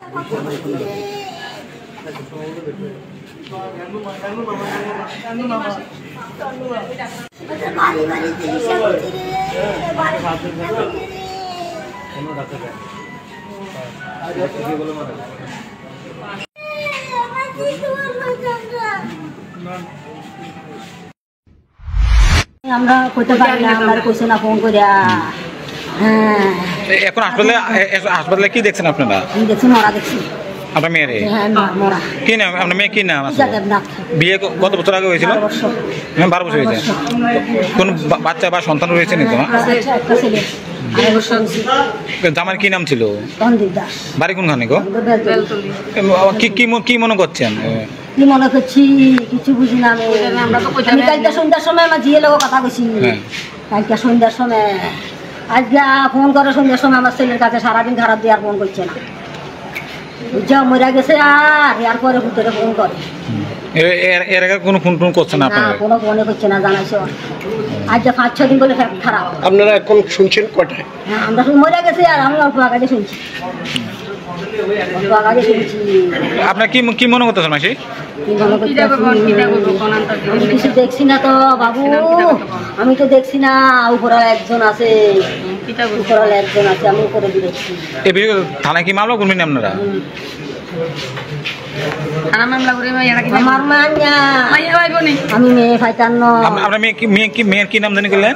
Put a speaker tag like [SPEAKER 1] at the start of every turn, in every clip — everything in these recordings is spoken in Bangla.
[SPEAKER 1] আমরা কইতে পারি না, আমরা কইছে না ফোন করিয়া। হ্যাঁ,
[SPEAKER 2] এখন হাসপাতালে কি দেখছেন আপনারা?
[SPEAKER 1] দেখছি মরা দেখছি।
[SPEAKER 2] আপনার মেয়ের
[SPEAKER 1] মরা।
[SPEAKER 2] কি নাম আপনার মেয়ে? কি নাম? বিয়ে কত বছর আগে হয়েছিল? 12 বছর হয়েছে। কোন বাচ্চা বা সন্তান রয়েছে নাকি তোমার? জামার কি নাম ছিল? বাড়ি কোনখানে গো? কি মনে করছেন?
[SPEAKER 1] কি মনে করছি কিছু বুঝি না। আমি কালকে সন্ধ্যার সময় আমার জিয়ে লোক কথা কইছি। কালকে সন্ধ্যার সময়, আজকে ফোন করে সন্ধ্যার সময় আমার ছেলের কাছে সারাদিন খারাপ দিয়ে আর ফোন করছে না। বুঝছো মরা গেছে আর পরে ভিতরে ফোন করে।
[SPEAKER 2] এর আগে কোনো ফোন টোন করছে না?
[SPEAKER 1] কোনো ফোনে করছে না, জানাইছো। আজকে 5-6 দিন বলে খারাপ।
[SPEAKER 3] আপনারা এখন শুনছেন কটায়?
[SPEAKER 1] হ্যাঁ, আমরা মরে গেছে আর আমি অল্প আগে শুনছি।
[SPEAKER 2] আপনার কি মনে করতেছেন মাসি?
[SPEAKER 1] আমি কিছু দেখছি না তো বাবু, আমি তো দেখছি না। উপরালা একজন আছে, উপরালা একজন আছে, আমি উপরে দেখছি।
[SPEAKER 2] থানায় কি মামলা করবেন আপনারা?
[SPEAKER 1] আমি মেয়ে ফাইতান্ন।
[SPEAKER 2] আপনার মেয়ের কি নাম জানি গেলেন?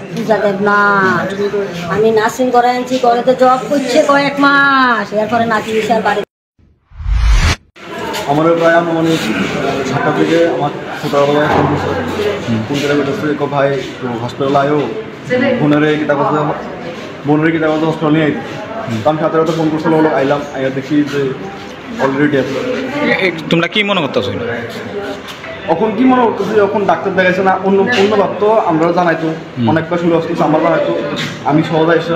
[SPEAKER 1] আমি নার্সিং করে আনছি, করে তো জব করছে কয়েক মাস, এরপরে নাকি বিশাল বাড়ি।
[SPEAKER 4] আমাদের প্রায় আনুমানিক 7টা থেকে আমার ছোটবেলায় ফোন করছে। ফোন করে বলতেছে ভাই হসপিটাল আয়ো, বোনের কিতা কথা হসপিটাল নিয়ে আইতে। আমি সাথে সাথে ফোন করছিল, আইলাম, আইয়া দেখি যে অলরেডি আছে।
[SPEAKER 2] তোমরা কি মনে করতেছো?
[SPEAKER 4] এখন কি মনে করতেছি, যখন ডাক্তার দেখাইছে না, অন্য ভাবতো আমরা জানাইতো, অনেকবার শুরু আসতো আমার জানাইতো, আমি সহজে এসে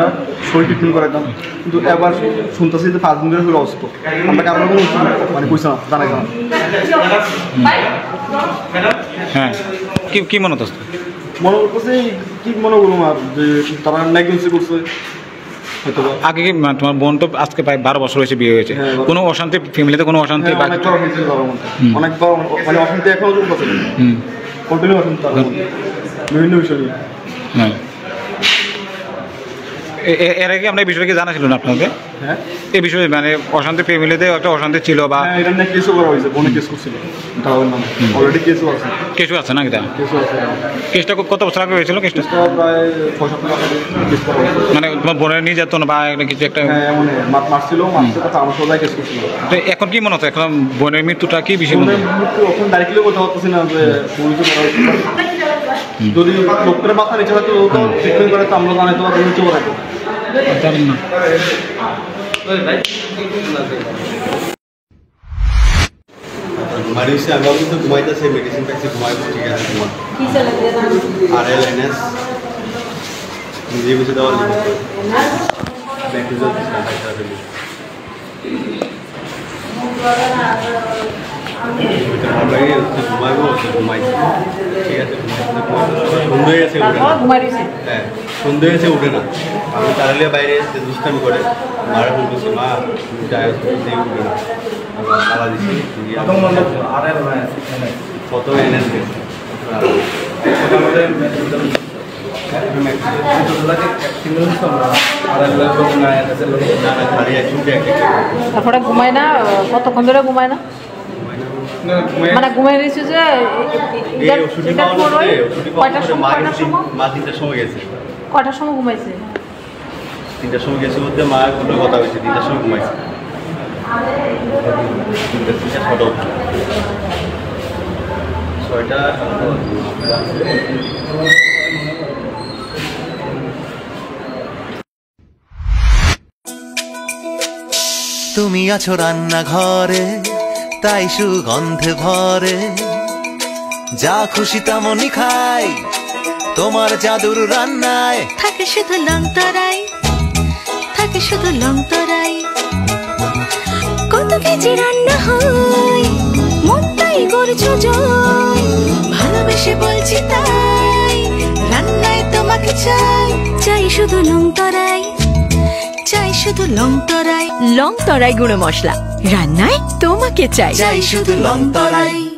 [SPEAKER 4] শরীর ট্রিটমেন্ট করাইতাম। কিন্তু এবার শুনতেছি যে 5 দিন ধরে শুরু আসতো, আমরা আমরা কোনো মানে কইছে না, জানাইতাম।
[SPEAKER 2] হ্যাঁ, কি মনে করতেছে?
[SPEAKER 4] মনে করতেছি কি মনে করুন আর যে তারা নেগলিজেন্সি করছে।
[SPEAKER 2] আগে কি তোমার বোন তো আজকে প্রায় 12 বছর হয়েছে বিয়ে হয়েছে, কোনো অশান্তি ফ্যামিলিতে? কোনো অশান্তি?
[SPEAKER 4] অনেকবার মানে অশান্তি এখনো চলতেছে, কন্টিনিউ অশান্তি বিভিন্ন বিষয় নিয়ে।
[SPEAKER 2] হ্যাঁ, এর আগে আমরা এই বিষয়ে কি জানা ছিল না আপনাদের?
[SPEAKER 4] হ্যাঁ,
[SPEAKER 2] এই বিষয়ে মানে অশান্তি ফ্যামিলিতে একটা অশান্তি ছিল বা
[SPEAKER 4] এটা নিয়ে কেসও করা হয়েছে, বোনে কেস করছিল, অলরেডি কেসও আছে।
[SPEAKER 2] কেসও আছে না?
[SPEAKER 4] কেসও আছে।
[SPEAKER 2] কেসটা কত বছর আগে হয়েছিল? কেসটা
[SPEAKER 4] প্রায় 6-7 মাস আগে কেস করা হয়েছে।
[SPEAKER 2] মানে তোমার বোনের নির্যাতন বা কিছু একটা?
[SPEAKER 4] হ্যাঁ, এমন মারছিল, আমার সোজায় কেস করছিল।
[SPEAKER 2] তো এখন কি মনে হচ্ছে, এখন বোনের মৃত্যুটা কি বিষয়?
[SPEAKER 4] বোনের মৃত্যু এখন ডাইরেক্টলি বলতে পারতেছি না যে পুলিশে করা হয়েছে। যদি লোকের মাথা নিচে থাকতো ট্রিটমেন্ট করে তো আমরা জানাই, তোমার নিচে করাইতো
[SPEAKER 2] না।
[SPEAKER 5] মারিছে আমি কিন্তু ঘুমাইতেছে, মেডিসিন পাইছি, ঘুমাইবো, ঠিক আছে। RLNS নিজে বুঝে দেওয়ার জন্য ঘুমাইবো, ঘুমাইছে, ঠিক আছে। সন্ধ্যে গেছে, হ্যাঁ সন্ধ্যে গেছে, উঠে না। আমি তাহলে বাইরে দুষ্টামি করে মারা বলতেছি, মা যায় উঠে না, তালা দিচ্ছি। কত এনএস গেছে
[SPEAKER 6] তারপরে ঘুমায় না? কতক্ষণ ধরে ঘুমায় না? মানে ঘুমাই রয়েছে যে কয়টার
[SPEAKER 5] সময় গেছে?
[SPEAKER 6] কয়টার সময় ঘুমাইছে?
[SPEAKER 5] 3টার সময় গেছে বলতে মা কোনো কথা হয়েছে, 3টার সময় ঘুমাইছে।
[SPEAKER 7] তুমি আছো রান্নাঘরে, তাই সুগন্ধে ভরে, যা খুশি তেমনই খাই, তোমার জাদুর রান্নায়
[SPEAKER 8] থাকে শুধু লংতরাই, থাকে শুধু লংতরাই। কত কেজি রান্না হয়, মন তাই করছো জয়, ভালোবেসে বলছি তাই, রান্নায় তোমাকে চাই, চাই শুধু লংতরাই, চাই শুধু শুধু লং তরাই
[SPEAKER 9] লং তরাই গুঁড়ো মশলা রান্নায় তোমাকে চাই
[SPEAKER 7] শুধু লং তরাই।